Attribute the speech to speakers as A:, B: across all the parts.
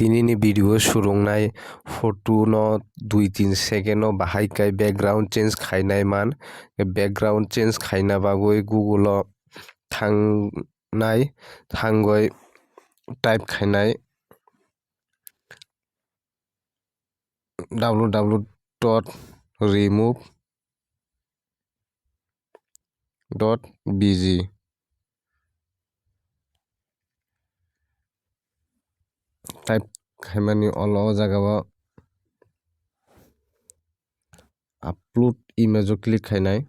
A: Tinini video surungnai photo no 2-3 second no bahai khai background change khainai man background change khaina bagui Google o thangoi type khainai www.remove.bg type khaimani olo jagao upload image o click khainai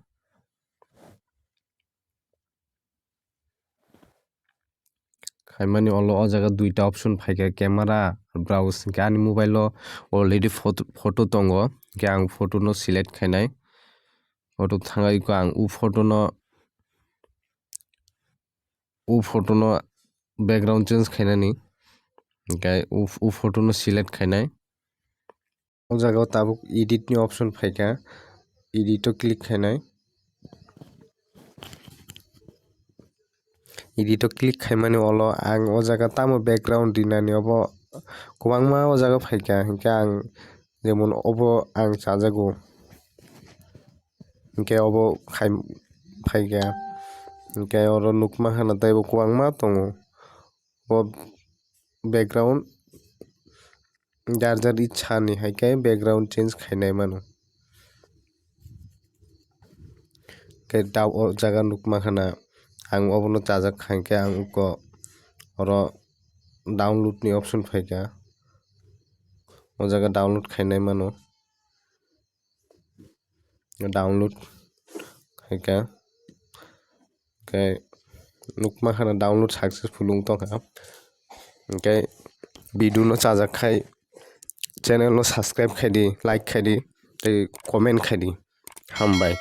A: khaimani olo o jaga duita option phaika camera browse ke ani mobile o already photo tongo ke ang photo no select khainai photo thangai ko ang photo no background change khainani ke photo no select khainai o jaga tabuk edit ni option phaika edit o click khainai edit o click khaimani olo ang o jaga tamo background dinani obo kwbangma o jaga phaika hingke ang jemon obo ang chajago hingke obo phaika hingke oro nukmaha na tei bo kwbangma tongo o background jar jar ichha ni haike background change khainai mano ke o jaga nukmaha na ang obono chajak hankhe ang uko oro download ni option phaika o jaga download khainai mano download khaika ke nukmaha na download successful ungtongkha hingke video no chajak khai channel no subscribe khaidi like khaidi tei comment khaidi hambai।